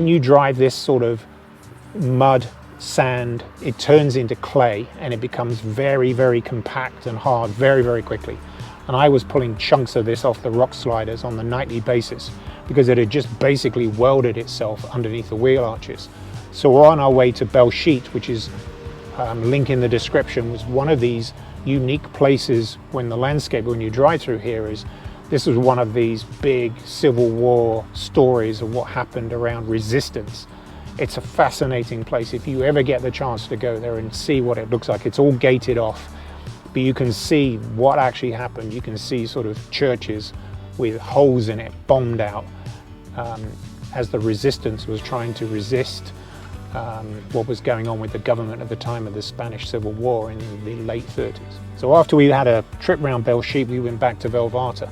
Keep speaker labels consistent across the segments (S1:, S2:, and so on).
S1: when you drive this sort of mud, sand, it turns into clay and it becomes very, very compact and hard very, very quickly. And I was pulling chunks of this off the rock sliders on the nightly basis because it had just basically welded itself underneath the wheel arches. So we're on our way to Belchite, which is, link in the description, was one of these unique places when the landscape, when you drive through here, is this was one of these big Civil War stories of what happened around resistance. It's a fascinating place. If you ever get the chance to go there and see what it looks like, it's all gated off, but you can see what actually happened. You can see sort of churches with holes in it, bombed out, as the resistance was trying to resist what was going on with the government at the time of the Spanish Civil War in the late 30s. So after we had a trip around Belchite, we went back to Vuelta.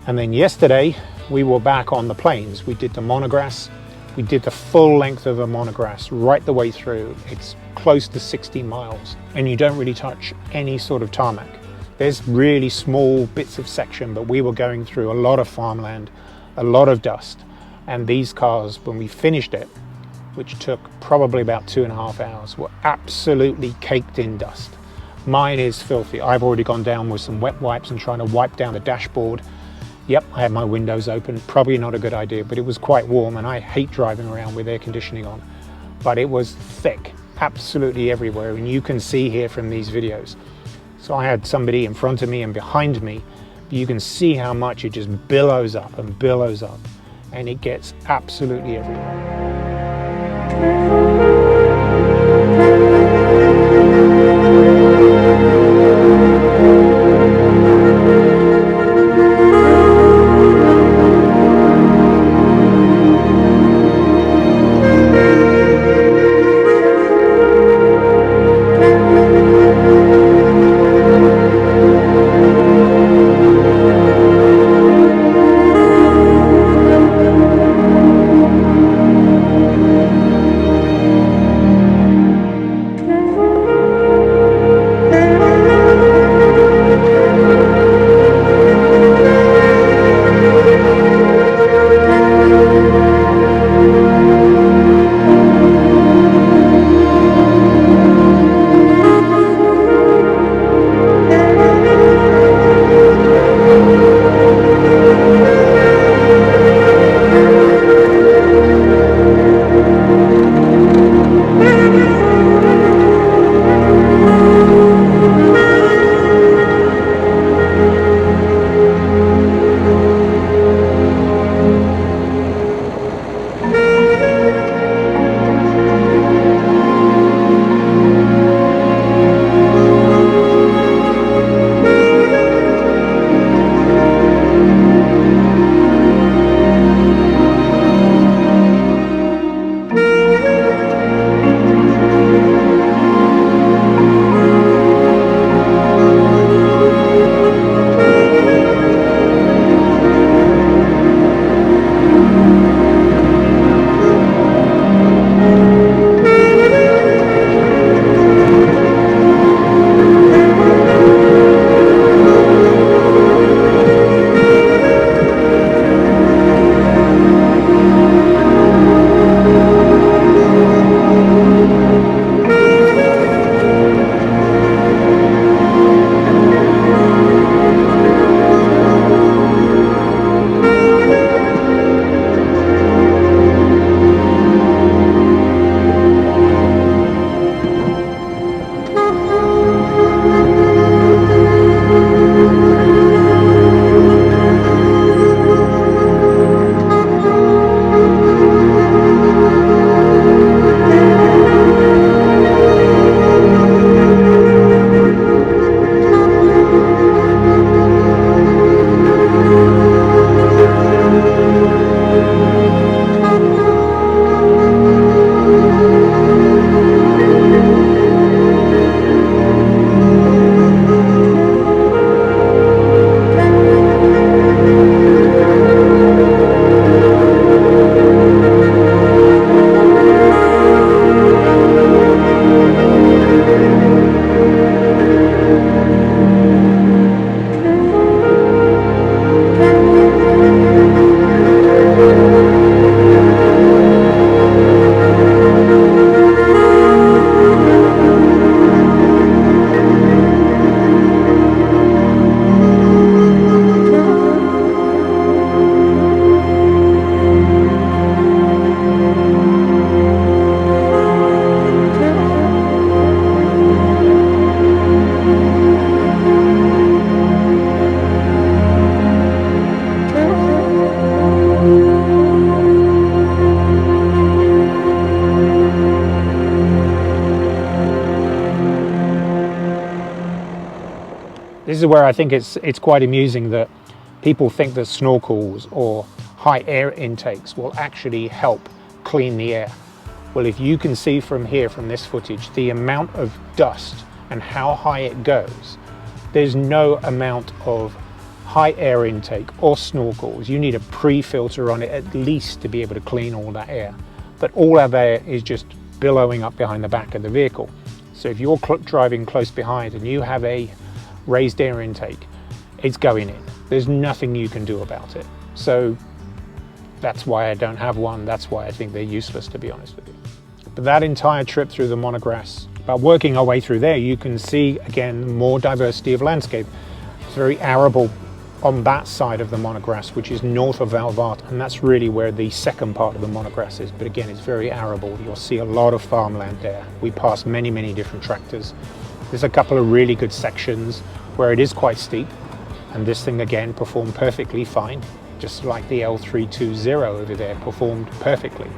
S1: And then yesterday, we were back on the plains. We did the monegros. We did the full length of a monegros right the way through. It's close to 60 miles, and you don't really touch any sort of tarmac. There's really small bits of section, but we were going through a lot of farmland, a lot of dust. And these cars, when we finished it, which took probably about 2.5 hours, were absolutely caked in dust. Mine is filthy. I've already gone down with some wet wipes and trying to wipe down the dashboard. Yep, I had my windows open, probably not a good idea, but it was quite warm and I hate driving around with air conditioning on. But it was thick, absolutely everywhere, and you can see here from these videos. So I had somebody in front of me and behind me, but you can see how much it just billows up and billows up, and it gets absolutely everywhere. is where I think it's quite amusing that people think that snorkels or high air intakes will actually help clean the air. Well, if you can see from here, from this footage, the amount of dust and how high it goes, there's no amount of high air intake or snorkels. You need a pre-filter on it at least to be able to clean all that air. But all of air is just billowing up behind the back of the vehicle. So if you're driving close behind and you have a raised air intake, it's going in. There's nothing you can do about it. So that's why I don't have one. That's why I think they're useless, to be honest with you. But that entire trip through the monegros, by working our way through there, you can see again more diversity of landscape. It's very arable on that side of the monegros, which is north of Vuelta, and that's really where the second part of the monegros is. But again, it's very arable. You'll see a lot of farmland there. We pass many different tractors. There's a couple of really good sections where it is quite steep, and this thing again performed perfectly fine, just like the L320 over there performed perfectly.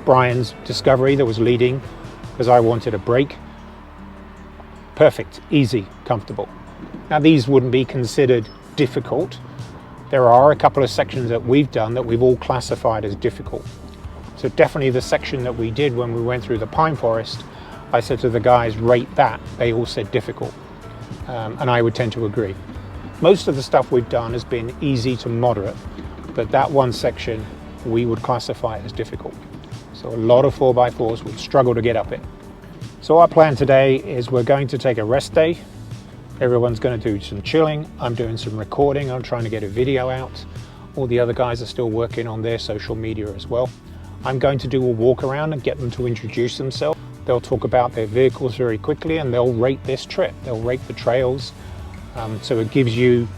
S1: Brian's Discovery that was leading because I wanted a break. Perfect, easy, comfortable. Now these wouldn't be considered difficult. There are a couple of sections that we've done that we've all classified as difficult. So definitely the section that we did when we went through the pine forest, I said to the guys, rate that. They all said difficult. And I would tend to agree. Most of the stuff we've done has been easy to moderate, but that one section we would classify as difficult. So a lot of 4x4s would struggle to get up it. So our plan today is we're going to take a rest day. Everyone's going to do some chilling. I'm doing some recording. I'm trying to get a video out. All the other guys are still working on their social media as well. I'm going to do a walk around and get them to introduce themselves. They'll talk about their vehicles very quickly and they'll rate this trip. They'll rate the trails. So it gives you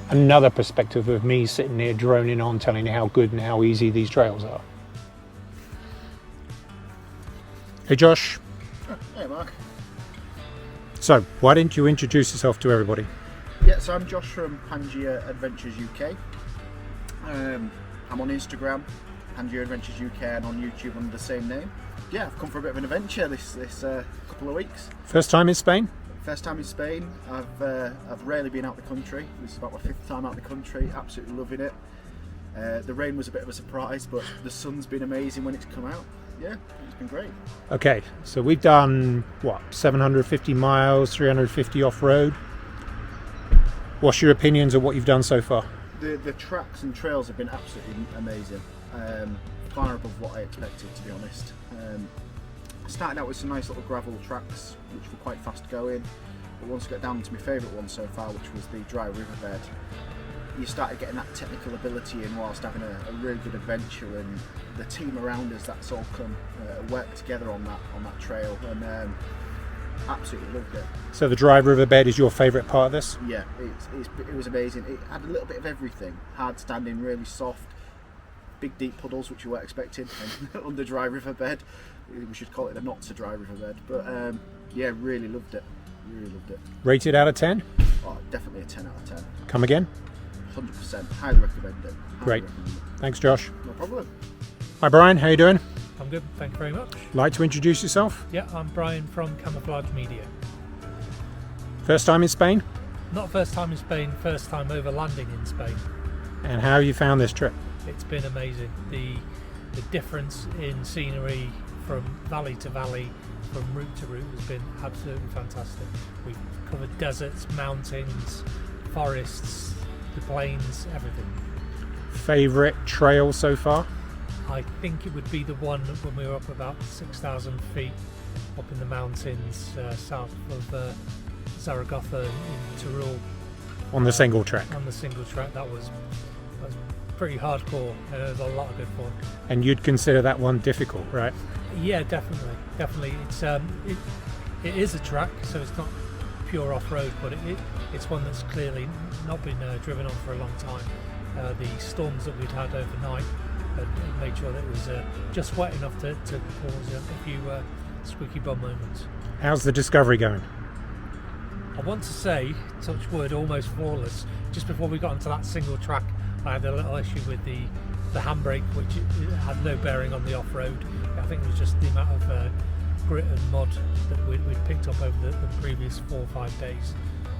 S1: another perspective of me sitting there droning on, telling you how good and how easy these trails are. Hey Josh.
S2: Hey Mark.
S1: So why didn't you introduce yourself to everybody?
S2: Yeah, so I'm Josh from Pangaea Adventures UK. I'm on Instagram, Pangaea Adventures UK, and on YouTube under the same name. Yeah, I've come for a bit of an adventure this couple of weeks.
S1: First time in Spain?
S2: First time in Spain. I've rarely been out the country. This is about my 5th time out the country. Absolutely loving it. The rain was a bit of a surprise, but the sun's been amazing when it's come out. Yeah, it's been great. Okay,
S1: so we've done what, 750 miles, 350 off-road. What's your opinions of what you've done so far?
S2: The tracks and trails have been absolutely amazing. Far above what I expected, to be honest. Started out with some nice little gravel tracks, which were quite fast going. But once I got down to my favourite one so far, which was the dry riverbed, you started getting that technical ability in whilst having a really good adventure, and the team around us, that's all come work together on that trail, and absolutely loved it.
S1: So the dry riverbed is your favourite part of this?
S2: Yeah, it was amazing. It had a little bit of everything. Hard standing, really soft, big deep puddles, which you weren't expecting, and under dry riverbed. We should call it a not so dry riverbed, but yeah, really loved it. Really loved it.
S1: Rated out of 10?
S2: Oh, definitely a 10 out of 10.
S1: Come again?
S2: 100%. Highly recommend it.
S1: Great. Thanks, Josh.
S2: No problem.
S1: Hi, Brian. How you doing?
S3: I'm good, thank you very much.
S1: Like to introduce yourself?
S3: Yeah, I'm Brian from Camouflage Media.
S1: First time in Spain?
S3: Not first time in Spain, first time overlanding in Spain.
S1: And how have you found this trip?
S3: It's been amazing. The difference in scenery from valley to valley, from route to route, has been absolutely fantastic. We've covered deserts, mountains, forests, the plains, everything.
S1: Favourite trail so far?
S3: I think it would be the one when we were up about 6,000 feet up in the mountains south of Zaragoza in Teruel.
S1: On the single track?
S3: On the single track, that was pretty hardcore. It was a lot of good fun.
S1: And you'd consider that one difficult, right?
S3: Yeah, definitely. It is a track, so it's not pure off-road, but it's one that's clearly not been driven on for a long time. The storms that we'd had overnight made sure that it was just wet enough to cause a few squeaky bum moments.
S1: How's the Discovery going?
S3: I want to say, touch wood, almost flawless. Just before we got onto that single track, I had a little issue with the handbrake, which it had no bearing on the off-road. I think it was just the amount of grit and mud that we'd picked up over the previous 4 or 5 days.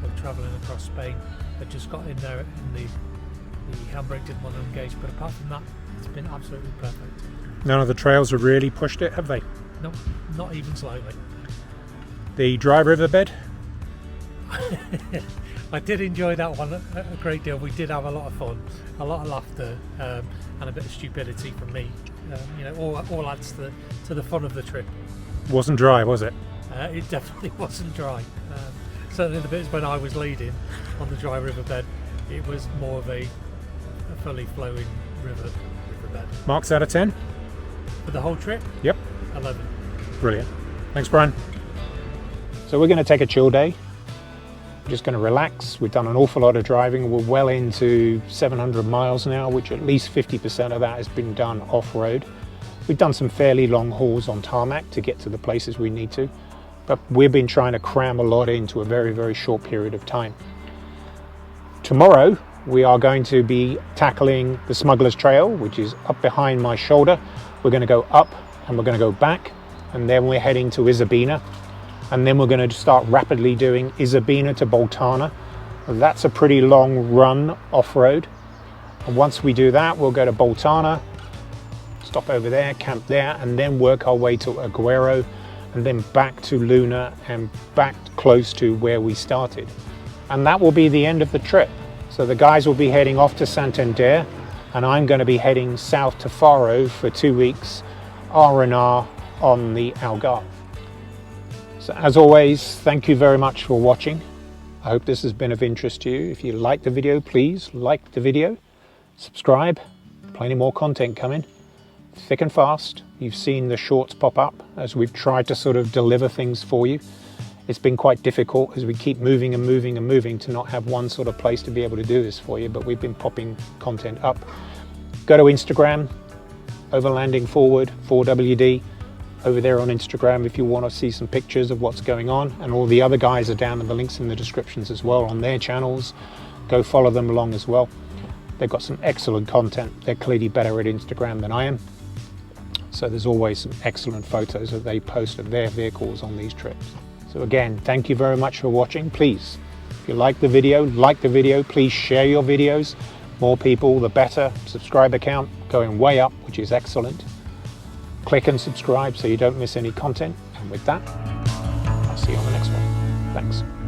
S3: were travelling across Spain. I just got in there and the handbrake didn't want to engage, but apart from that, it's been absolutely perfect.
S1: None of the trails have really pushed it, have they?
S3: No, not even slightly.
S1: The dry riverbed?
S3: I did enjoy that one a great deal. We did have a lot of fun, a lot of laughter, and a bit of stupidity from me. You know, all adds to the fun of the trip.
S1: Wasn't dry, was it?
S3: It definitely wasn't dry. Certainly the bits when I was leading on the dry riverbed, it was more of a fully flowing riverbed.
S1: Marks out of 10?
S3: For the whole trip?
S1: Yep.
S3: 11.
S1: Brilliant. Thanks, Brian. So we're going to take a chill day. We're just going to relax. We've done an awful lot of driving. We're well into 700 miles now, which at least 50% of that has been done off-road. We've done some fairly long hauls on tarmac to get to the places we need to, but we've been trying to cram a lot into a very, very short period of time. Tomorrow, we are going to be tackling the Smuggler's Trail, which is up behind my shoulder. We're going to go up and we're going to go back, and then we're heading to Isabina, and then we're going to start rapidly doing Isabina to Boltana. That's a pretty long run off-road, and once we do that, we'll go to Boltana, stop over there, camp there, and then work our way to Agüero, and then back to Luna and back close to where we started. And that will be the end of the trip. So the guys will be heading off to Santander, and I'm going to be heading south to Faro for 2 weeks, R&R on the Algarve. So as always, thank you very much for watching. I hope this has been of interest to you. If you like the video, please like the video, subscribe, plenty more content coming, thick and fast. You've seen the shorts pop up as we've tried to sort of deliver things for you. It's been quite difficult as we keep moving and moving and moving to not have one sort of place to be able to do this for you, but we've been popping content up. Go to Instagram, Overlanding Forward, 4WD, over there on Instagram if you want to see some pictures of what's going on, and all the other guys are down in the links in the descriptions as well on their channels. Go follow them along as well. They've got some excellent content. They're clearly better at Instagram than I am. So there's always some excellent photos that they post of their vehicles on these trips. So again, thank you very much for watching. Please, if you like the video, please share your videos. More people, the better. Subscriber count going way up, which is excellent. Click and subscribe so you don't miss any content. And with that, I'll see you on the next one. Thanks.